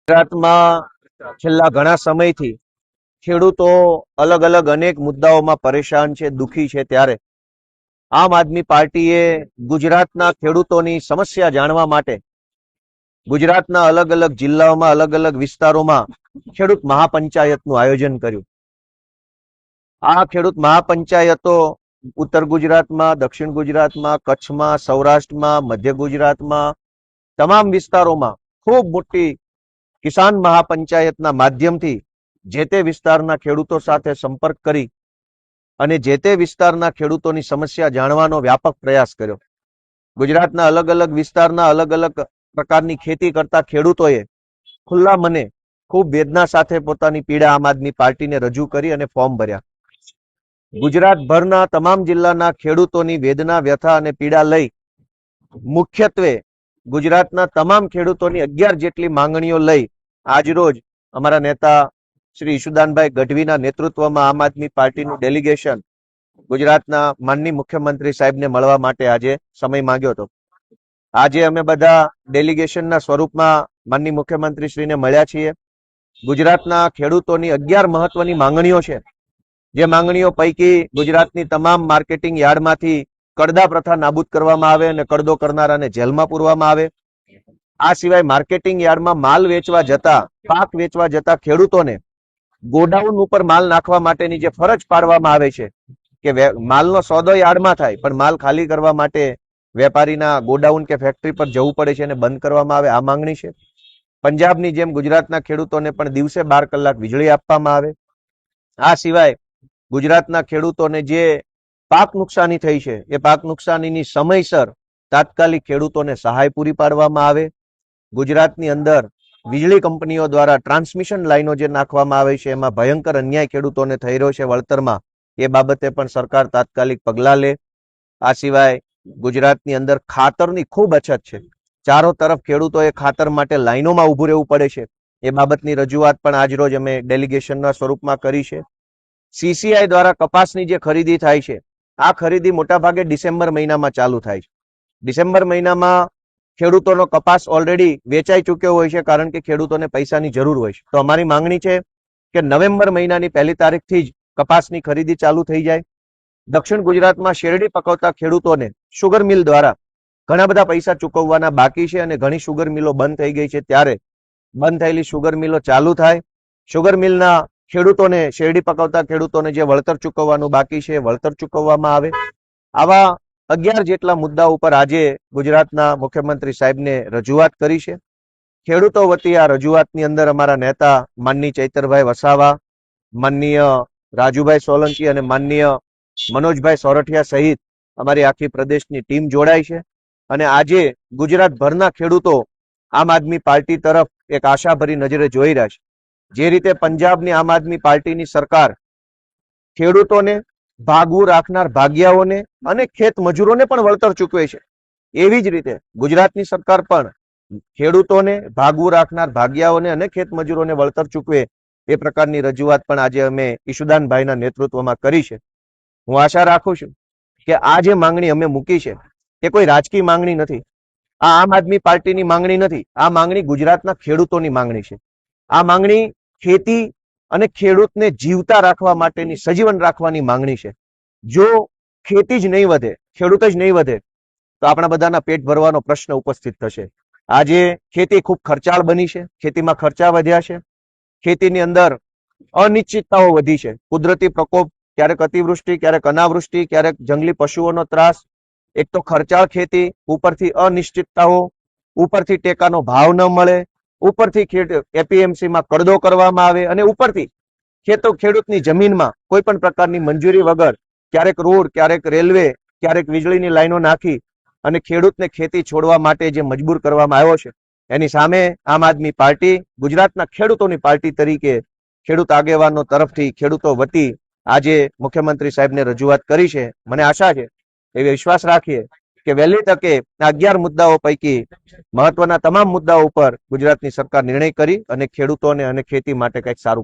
ગુજરાતમાં છેલ્લા ઘણા સમયથી ખેડૂતો અલગ અલગ અનેક મુદ્દાઓમાં પરેશાન છે, દુખી છે, ત્યારે આમ આદમી પાર્ટીએ ગુજરાતના ખેડૂતોની સમસ્યા જાણવા માટે ગુજરાતના અલગ અલગ જિલ્લાઓમાં અલગ અલગ વિસ્તારોમાં ખેડૂત મહાપંચાયતનું આયોજન કર્યું. આ ખેડૂત મહાપંચાયતો ઉત્તર ગુજરાતમાં, દક્ષિણ ગુજરાતમાં, કચ્છમાં, સૌરાષ્ટ્રમાં, મધ્ય ગુજરાતમાં તમામ વિસ્તારોમાં ખૂબ મોટી કિસાન મહાપંચાયતના માધ્યમથી જે તે વિસ્તારના ખેડૂતો સાથે સંપર્ક કરી અને જે તે વિસ્તારના ખેડૂતોની સમસ્યા જાણવાનો વ્યાપક પ્રયાસ કર્યો. ગુજરાતના અલગ અલગ વિસ્તારના અલગ અલગ પ્રકારની ખેતી કરતા ખેડૂતોએ ખુલ્લા મને ખૂબ વેદના સાથે પોતાની પીડા આમ આદમી પાર્ટીને રજૂ કરી અને ફોર્મ ભર્યા. ગુજરાતભરના તમામ જિલ્લાના ખેડૂતોની વેદના, વ્યથા અને પીડા લઈ મુખ્યત્વે ગુજરાતના તમામ ખેડૂતોની 11 જેટલી માંગણીઓ લઈ આજરોજ અમારા નેતા શ્રી ઈશુદાનભાઈ ગઢવીના નેતૃત્વમાં આમ આદમી પાર્ટીનું ડેલિગેશન ગુજરાતના માનનીય મુખ્યમંત્રી સાહેબને મળવા માટે આજે સમય માંગ્યો હતો. આજે અમે બધા ડેલિગેશનના સ્વરૂપમાં માનનીય મુખ્યમંત્રી શ્રીને મળ્યા છીએ. ગુજરાતના ખેડૂતોની 11 મહત્વની માંગણીઓ છે. જે માંગણીઓ પૈકી ગુજરાતની તમામ માર્કેટિંગ યાર્ડમાંથી કડદા પ્રથા નાબૂદ કરવામાં આવે અને કડદો કરનારાને જેલમાં પૂરવામાં આવે. આ સિવાય માર્કેટિંગ યાર્ડમાં માલ વેચવા જતા, પાક વેચવા જતા ખેડૂતોને ગોડાઉન ઉપર માલ નાખવા માટેની જે ફરજ પાડવામાં આવે છે કે માલનો સોદો યાર્ડમાં થાય પણ માલ ખાલી કરવા માટે વેપારીના ગોડાઉન કે ફેક્ટરી પર જવું પડે છે અને બંધ કરવામાં આવે, આ માંગણી છે. પંજાબની જેમ ગુજરાતના ખેડૂતોને પણ દિવસે 12 કલાક વીજળી આપવામાં આવે. આ સિવાય ગુજરાતના ખેડૂતોને જે પાક નુકસાની થઈ છે એ પાક નુકસાનીની સમયસર તાત્કાલિક ખેડૂતોને સહાય પૂરી પાડવામાં આવે. ગુજરાતની અંદર વીજળી કંપનીઓ દ્વારા ટ્રાન્સમિશન લાઈનો જે નાખવામાં આવે છે એમાં ભયંકર અન્યાય ખેડૂતોને થઈ રહ્યો છે વળતરમાં, એ બાબતે પણ સરકાર તાત્કાલિક પગલાં લે. આ સિવાય ગુજરાતની અંદર ખાતરની ખૂબ અછત છે. ચારો તરફ ખેડૂતોએ ખાતર માટે લાઈનોમાં ઊભું રહેવું પડે છે. એ બાબતની રજૂઆત પણ આજરોજ અમે ડેલિગેશનના સ્વરૂપમાં કરી છે. CCI દ્વારા કપાસની જે ખરીદી થાય છે, આ ખરીદી મોટાભાગે ડિસેમ્બર મહિનામાં ચાલુ થાય છે. ડિસેમ્બર મહિનામાં ખેડૂતોનો કપાસ ઓલરેડી વેચાઈ ચૂક્યો હોય છે કારણ કે ખેડૂતોને પૈસાની જરૂર હોય છે. તો અમારી માંગણી છે કે નવેમ્બર મહિનાની 1લી તારીખથી જ કપાસની ખરીદી ચાલુ થઈ જાય. દક્ષિણ ગુજરાતમાં શેરડી પકવતા ખેડૂતોને શુગર મિલ દ્વારા ઘણા બધા પૈસા ચૂકવવાના બાકી છે અને ઘણી શુગર મિલો બંધ થઈ ગઈ છે, ત્યારે બંધ થયેલી શુગર મિલો ચાલુ થાય. શુગર મિલના ખેડૂતોને, શેરડી પકવતા ખેડૂતોને જે વળતર ચૂકવવાનું બાકી છે વળતર ચૂકવવામાં આવે. આવા 11 જેટલા મુદ્દા ઉપર આજે ગુજરાતના મુખ્યમંત્રી સાહેબને રજૂઆત કરી છે. ખેડૂતો વતી આ રજૂઆતની અંદર અમારા નેતા માનનીય ચૈતરભાઈ વસાવા, માનનીય રાજુભાઈ સોલંકી અને માનનીય મનોજભાઈ સોરઠિયા સહિત અમારી આખી પ્રદેશની ટીમ જોડાઈ છે અને આજે ગુજરાતભરના ખેડૂતો આમ આદમી પાર્ટી તરફ એક આશાભરી નજરે જોઈ રહ્યા છે. જે રીતે પંજાબની આમ આદમી પાર્ટીની સરકાર ખેડૂતોને, ભાગવું રાખનાર ભાગિયાઓને અને ખેત મજૂરોને પણ વળતર ચૂકવે છે, એવી જ રીતે ગુજરાતની સરકાર પણ ખેડૂતોને, ભાગવું રાખનાર ભાગિયાઓને અને ખેત મજૂરોને વળતર ચૂકવે એ પ્રકારની રજૂઆત પણ આજે અમે ઈશુદાનભાઈના નેતૃત્વમાં કરી છે. હું આશા રાખું છું કે આ જે માંગણી અમે મૂકી છે એ કોઈ રાજકીય માંગણી નથી, આ આમ આદમી પાર્ટીની માંગણી નથી, આ માંગણી ગુજરાતના ખેડૂતોની માંગણી છે. આ માંગણી ખેતી અને ખેડૂતને જીવતા રાખવા માટેની, સજીવન રાખવાની માંગણી છે. જો ખેતી જ નહીં વધે, ખેડૂત જ નહીં વધે તો આપણા બધાના પેટ ભરવાનો પ્રશ્ન ઉપસ્થિત થશે. આજે ખેતી ખૂબ ખર્ચાળ બની છે, ખેતીમાં ખર્ચા વધ્યા છે, ખેતીની અંદર અનિશ્ચિતતાઓ વધી છે. કુદરતી પ્રકોપ, ક્યારેક અતિવૃષ્ટિ, ક્યારેક અનાવૃષ્ટિ, ક્યારેક જંગલી પશુઓનો ત્રાસ, એક તો ખર્ચાળ ખેતી, ઉપરથી અનિશ્ચિતતાઓ, ઉપરથી ટેકાનો ભાવ ન મળે, ઉપરથી APMCમાં કડદો કરવામાં આવે અને ઉપરથી ખેડૂતની જમીનમાં કોઈ પણ પ્રકારની મંજૂરી વગર ક્યારેક રોડ, ક્યારેક રેલવે, ક્યારેક વીજળીની લાઈનો નાખી અને ખેડૂતને ખેતી છોડવા માટે જે મજબૂર કરવામાં આવ્યો છે, એની સામે આમ આદમી પાર્ટી ગુજરાતના ખેડૂતોની પાર્ટી તરીકે ખેડૂત આગેવાનો તરફથી ખેડૂતો વતી આજે મુખ્યમંત્રી સાહેબને રજૂઆત કરી છે. મને આશા છે, એવી વિશ્વાસ રાખીએ કે વહેલી તકે આ 11 મુદ્દાઓ પૈકી મહત્વના તમામ મુદ્દાઓ ઉપર ગુજરાતની સરકાર નિર્ણય કરી અને ખેડૂતોને અને ખેતી માટે કંઈક સારું